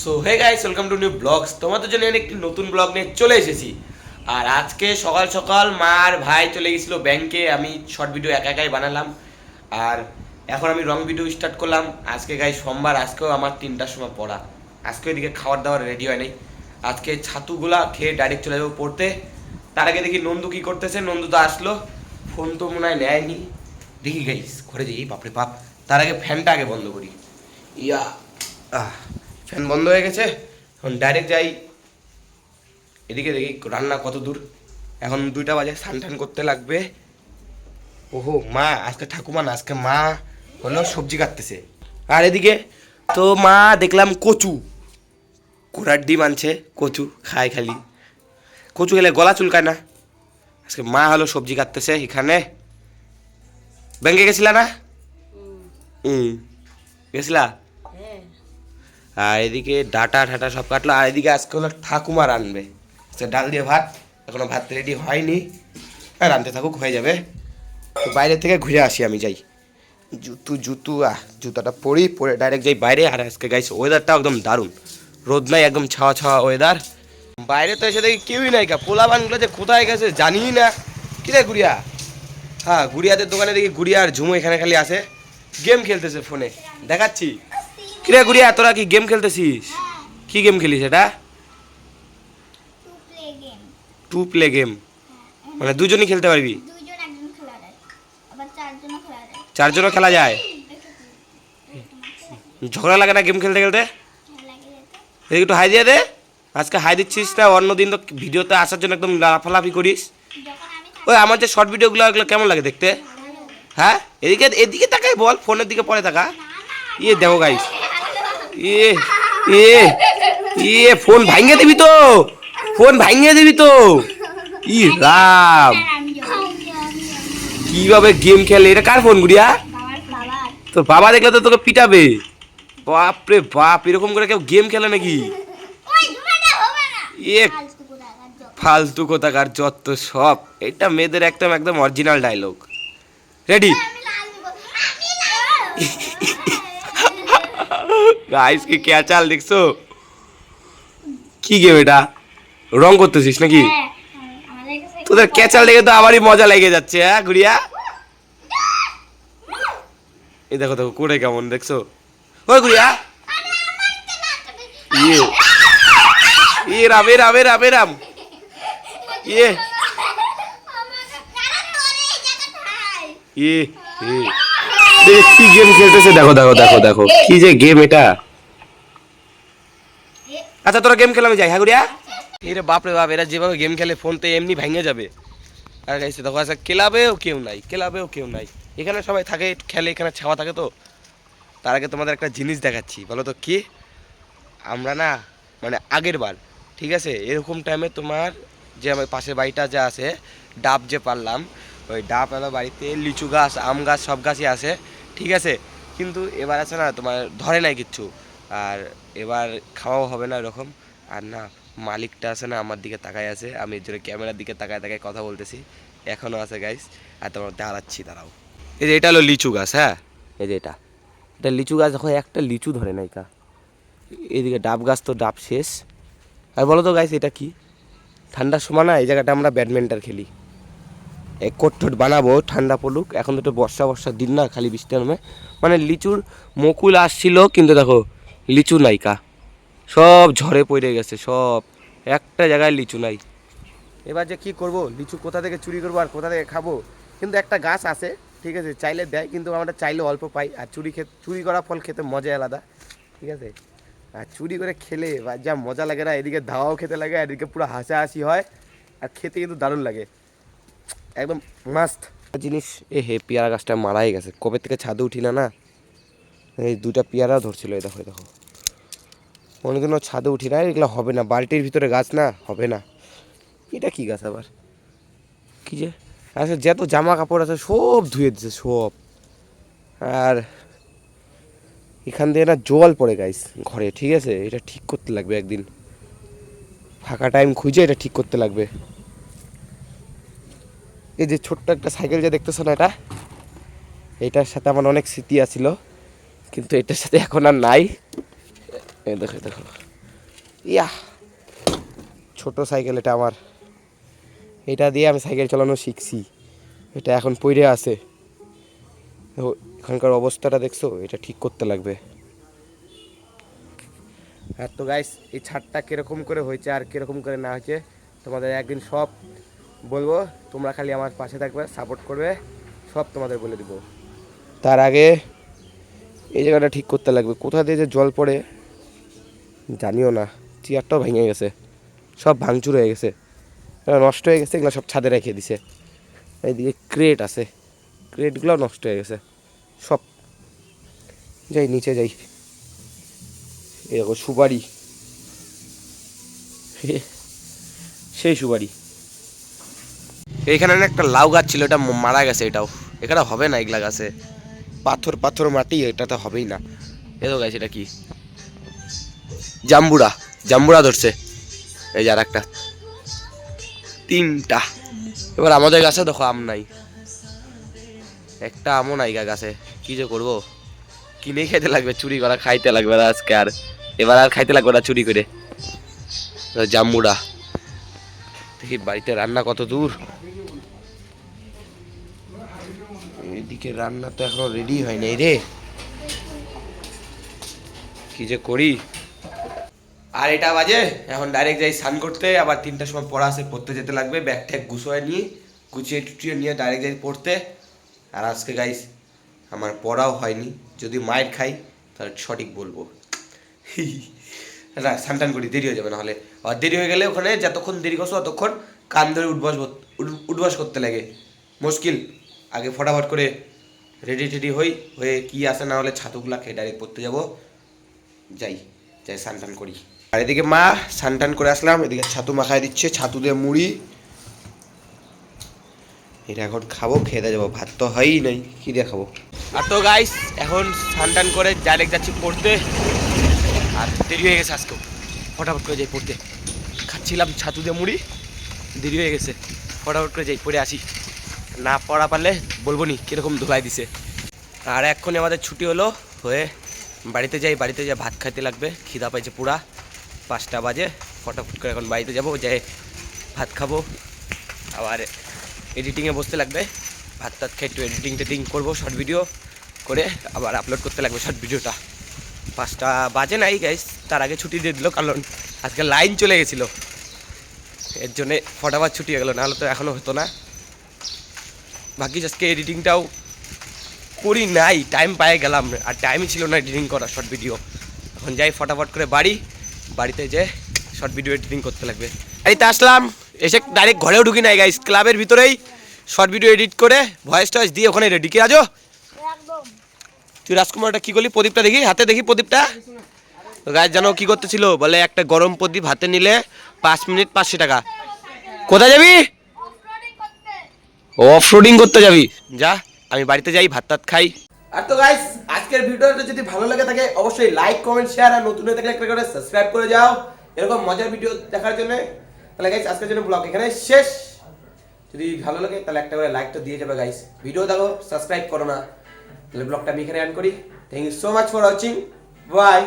So hey guys, welcome to new blogs. তোমাদের জন্য একটি নতুন ব্লগ নিয়ে চলে এসেছি। আর আজকে সকাল সকাল মা আর ভাই চলে গেছিলো ব্যাংকে। আমি শর্ট ভিডিও একা একাই বানালাম। আর এখন আমি রং ভিডিও স্টার্ট করলাম। আজকে গাইস সোমবার, আজকেও আমার 3টার সময় পড়া। আজকে এদিকে খাবার দাবার রেডি হয় নাই। আজকে ছাতুগুলা খেয়ে ডাইরেক্ট চলে যাবো পড়তে। তার আগে দেখি নন্দু কি করতেছে। নন্দু তো আসলো, ফোন তো মনে হয় নেয়নি। দেখি গাইস ঘরে যাই, বাপরে বাপ। তার আগে ফ্যানটা আগে বন্ধ করি। ইয়া ফ্যান বন্ধ হয়ে গেছে। এখন ডাইরেক্ট যাই এদিকে, দেখি রান্না কত দূর। এখন 2টা বাজে, স্নান টান করতে লাগবে। ওহো মা আজকে ঠাকুমা না, আজকে মা হলো সবজি কাটতেছে। আর এদিকে তো মা দেখলাম কচু, ঘোড়ার ডিম আনছে। কচু খায়, খালি কচু খেলে গলা চুলকায় না। আজকে মা হলো সবজি কাটতেছে এখানে। ব্যাংকে গেছিলা না? গেছিলা? আর এদিকে ডাটা ঠাটা সব কাটলো। আর এদিকে আজকে হলো ঠাকুমা রানবে। আজকে ডাল দিয়ে ভাত, এখনো ভাত রেডি হয়নি। হ্যাঁ রানতে থাকুক, হয়ে যাবে। তো বাইরে থেকে ঘুরে আসি, আমি যাই। জুতাটা পরে ডাইরেক্ট যাই বাইরে। আর আজকে গাইস ওয়েদারটা একদম দারুণ, রোদ নাই, একদম ছাওয়া ছাওয়া ওয়েদার। বাইরে তো এসে দেখি কেউই নাই। পোলাবানগুলো যে কোথায় গেছে জানি না। কিরে গুড়িয়া? হ্যাঁ গুড়িয়াদের দোকানে দেখি গুড়িয়া আর ঝুমু এখানে খালি আসে, গেম খেলতেছে ফোনে। দেখাচ্ছি। কিরে গুড়িয়া, তোরা কি গেম খেলতেছিস? কি গেম খেলিস এটা? টু প্লে গেম, মানে দুজনই খেলতে পারবি? 4জনও খেলা যায়। ঝগড়া লাগে না গেম খেলতে খেলতে? এদিকে একটু হাই দিয়ে দে। আজকে হাই দিচ্ছিস না, অন্যদিন তো ভিডিওতে আসার জন্য একদম লাফালাফি করিস। ওই আমার যে শর্ট ভিডিওগুলো ওগুলো কেমন লাগে দেখতে? হ্যাঁ এদিকে এদিকে তাকাই বল, ফোনের দিকে পরে তাকা। ইয়ে দেখো গাইস, ইয়ে ইয়ে ইয়ে ফোন ভাঙিয়ে দিবি তো, ফোন ভাঙিয়ে দিবি তো। ই রাম, কিভাবে গেম খেলে? এটা কার ফোন গুড়িয়া? তোর বাবা দেখলে তো তোকে পিটাবে। বাপরে বাপ, এরকম করে কেউ গেম খেলে নাকি? এ ফালতু কোথাকার যত সব। এটা মেয়েদের একদম একদম অরিজিনাল ডায়লগ। রেডি? গাইস কি ক্যাচাল দেখছো? কি গেম এটা? রং করতেছিস নাকি? তোদের ক্যাচাল দেখে তো আমারই মজা লেগে যাচ্ছে। হ্যাঁ গুড়িয়া, এই দেখো দেখো করে কেমন দেখছো? ওই গুড়িয়া, ইয়ে ইয়ে রাম এ রাম এ রাম এ রাম, ইয়ে ইয়ে ইয়ে কি গেম খেলতেছে দেখো দেখো দেখো দেখো, কি যে গেম এটা। আচ্ছা তোরা গেম খেলা, আমি যাই। হ্যাঁ গুড়িয়া, এরে বাপরে বাপ, এরা যেভাবে গেম খেলে ফোন তো এমনি ভেঙে যাবে। আর গাইছে দেখো, আচ্ছা ক্লাবেও কেউ নাই, ক্লাবেও কেউ নাই। এখানে সবাই থাকে খেলে, এখানে ছাওয়া থাকে তো। তার আগে তোমাদের একটা জিনিস দেখাচ্ছি, বলো তো কি? আমরা না মানে আগের বার, ঠিক আছে, এরকম টাইমে তোমার যে আমার পাশের বাড়িটা যা আছে, ডাব যে পারলাম, ওই ডাব এলো বাড়িতে, লিচু গাছ, আম গাছ, সব গাছই আছে, ঠিক আছে। কিন্তু এবার আছে না তোমার ধরে নাই কিচ্ছু। আর এবার খাওয়াও হবে না এরকম। আর না মালিকটা আছে না আমার দিকে তাকায় আছে, আমি এর জন্য ক্যামেরার দিকে তাকায় তাকায় কথা বলতেছি। এখনও আছে গাইস, আর তোমার দাঁড়াচ্ছি, দাঁড়াও। এই যে এটা হলো লিচু গাছ। হ্যাঁ এই যে এটা এটা লিচু গাছ, দেখো একটা লিচু ধরে নাই কা। এদিকে ডাব গাছ তো ডাব শেষ। আর বলো তো গাইস এটা কি? ঠান্ডার সময় না এই জায়গাটা আমরা ব্যাডমিন্টন খেলি। এক কোট টোট বানাবো, ঠান্ডা পড়ুক। এখন তো বর্ষার দিন না, খালি বৃষ্টি নামে। মানে লিচুর মুকুল আসছিল, কিন্তু দেখো লিচু নাই কা, সব ঝড়ে পড়ে গেছে সব। একটা জায়গায় লিচু নাই। এবার যে কি করব, লিচু কোথা থেকে চুরি করবো আর কোথা থেকে খাবো? কিন্তু একটা গাছ আছে, ঠিক আছে, চাইলে দেয়, কিন্তু আমরা চাইলে অল্প পাই। আর চুরি করা ফল খেতে মজা আলাদা, ঠিক আছে। আর চুরি করে খেলে যা মজা লাগে না, এদিকে ধাওয়াও খেতে লাগে, আর এদিকে পুরো হাসাহাসি হয়। আর খেতে কিন্তু দারুণ লাগে, একদম মাস্ট জিনিস। এ হে পেয়ারা গাছটা মারাই গেছে, কবে থেকে ছাদে উঠি না। না এই 2টা পেয়ারা ধরছিল, এই দেখো দেখো। অনেকদিনও ছাদে উঠি না, এগুলো হবে না, বালতির ভিতরে গাছ না, হবে না। এটা কি গাছ আবার? কি যে আচ্ছা, যত জামা কাপড় আছে সব ধুয়ে দিচ্ছে সব। আর এখান দিয়ে না জল পড়ে গাইস ঘরে, ঠিক আছে। এটা ঠিক করতে লাগবে একদিন, ফাঁকা টাইম খুঁজে এটা ঠিক করতে লাগবে। এই যে ছোট্ট একটা সাইকেল যে দেখতেছো না, এটার সাথে আমার অনেক স্মৃতি আছিল, কিন্তু এটার সাথে এখন আর নাই। দেখো দেখো ইয়া ছোট সাইকেল এটা আমার, এটা দিয়ে আমি সাইকেল চালানো শিখছি, এটা এখন পড়ে আছে। এখানকার অবস্থাটা দেখছো, এটা ঠিক করতে লাগবে। আর তো গাইস এই ছাদটা কীরকম করে হয়েছে আর কীরকম করে না হয়েছে তোমাদের একদিন সব বলবো, তোমরা খালি আমার পাশে থাকবে, সাপোর্ট করবে, সব তোমাদের বলে দিব। তার আগে এই জায়গাটা ঠিক করতে লাগবে, কোথা দিয়ে যে জল পড়ে জানিও না। চেয়ারটাও ভেঙে গেছে, সব ভাঙচুর হয়ে গেছে, নষ্ট হয়ে গেছে, এগুলো সব ছাদে রেখে দিছে। এইদিকে ক্রেট আছে, ক্রেটগুলো নষ্ট হয়ে গেছে সব। যাই নিচে যাই, এই দেখো সুপারি, সেই সুপারি। এইখানে একটা লাউ গাছ ছিল, এটা মারা গেছে, এটাও এখানে হবে না, এগুলা গাছে পাথর পাথর মাটি, এটা তো হবেই না। এতো গাছ, এটা কি জাম্বুরা, জাম্বুরা ধরছে, এই যে আর একটা, তিনটা। এবার আমাদের গাছে দেখো আম নাই, একটা আমও নাই গাছে, কি যে করবো, কিনে খেতে লাগবে, চুরি করা খাইতে লাগবে না আজকে, আর এবার আর খাইতে লাগবে না চুরি করে। জাম্বুরা দেখি বাড়িতে রান্না কত দূর, এদিকে রান্না তো এখনো রেডি হয় নাই রে, কি যে করি। আর এটা বাজে এখন ডাইরেক্ট যাই স্নান করতে, আবার 3টার সময় পড়া আছে, পড়তে যেতে লাগবে, ব্যাগ ট্যাগ গুছিয়ে টুচিয়ে নিয়ে ডাইরেক্ট যাই পড়তে। আর আজকে গাইস আমার পড়াও হয়নি, যদি মায়ের খাই তাহলে সঠিক বলবো। না স্নান করি, দেরি হয়ে যাবে নাহলে, আর দেরি হয়ে গেলে ওখানে যতক্ষণ দেরি করছো ততক্ষণ কান ধরে উঠবাস করতে লাগে, মুশকিল। আগে ফটাফট করে রেডি টেডি হয়ে কি আসে না হলে ছাতুগুলা খেয়ে ডাইরেক্ট পড়তে যাবো। যাই যাই স্নান করি। আর এদিকে মা স্নান করে আসলাম, এদিকে ছাতু মাখায় দিচ্ছে, ছাতু দিয়ে মুড়ি, এটা এখন খাবো, খেতে যাবো, ভাত তো হয়ই নাই, কি দিয়ে খাবো। আর তো গাইস এখন স্নান করে ডাইরেক্ট যাচ্ছি পড়তে, আর দেরি হয়ে গেছে আজকেও, ফটাফট করে যাই পড়তে। খাচ্ছিলাম ছাতু দিয়ে মুড়ি, দেরি হয়ে গেছে, ফটাফট করে যাই পড়ে আসি, না পড়া পারলে বলবো নি কীরকম ধোলাই দিছে। আর এক্ষুনি আমাদের ছুটি হলো হয়ে বাড়িতে যাই, বাড়িতে যাই ভাত খাইতে লাগবে, খিদা পাইছে পুরা, 5টা বাজে, ফটাফট করে এখন বাড়িতে যাবো, যাই ভাত খাবো, আবার এডিটিংয়ে বসতে লাগবে, ভাত টাত খেয়ে একটু এডিটিং করবো, শর্ট ভিডিও করে আবার আপলোড করতে লাগবে শর্ট ভিডিওটা। 5টা বাজে নাই গাইস, তার আগে ছুটি দিয়ে দিল, কারণ আজকে লাইন চলে গেছিলো, এর জন্যে ফটাফট ছুটি হয়ে গেলো, নাহলে তো এখনও হতো না। বাকি আজকে এডিটিংটাও করি নাই, টাইম পায়ে গেলাম, আর টাইমই ছিল না এডিটিং করা শর্ট ভিডিও। এখন যাই ফটাফট করে বাড়িতে যে শর্ট ভিডিও এডিটিং করতে লাগবে। এইতে আসলাম, এসে ডাইরেক্ট ঘরেও ঢুকি নাই গাইস, ক্লাবের ভিতরেই শর্ট ভিডিও এডিট করে ভয়েস টয়েস দিয়ে ওখানে রেডি। কি রাজো, তুই রাজকুমারটা কি করলি, প্রদীপটা দেখি হাতে, দেখি প্রদীপটা। তো গাইস জানো কি করতেছিল, বলে একটা গরম প্রদীপ হাতে নিলে 5 মিনিট 500 টাকা। কোথায় যাবি? অফ রোডিং করতে যাবি, যা, আমি বাড়িতে যাই, ভাত টাত খাই। আর তো গাইস আজকের ভিডিওটা যদি ভালো লাগে থাকে অবশ্যই লাইক কমেন্ট শেয়ার, আর নতুন হয়ে থাকলে একটা করে সাবস্ক্রাইব করে যাও এরকম মজার ভিডিও দেখার জন্য। তাহলে গাইস আজকের জন্য ব্লগ এখানে শেষ, যদি ভালো লাগে তাহলে একটা করে লাইক তো দিয়ে যাবে গাইস, ভিডিও দেখো সাবস্ক্রাইব করো না, তাহলে ব্লগটা আমি এখানে এন্ড করি। Thank you so much for watching, by.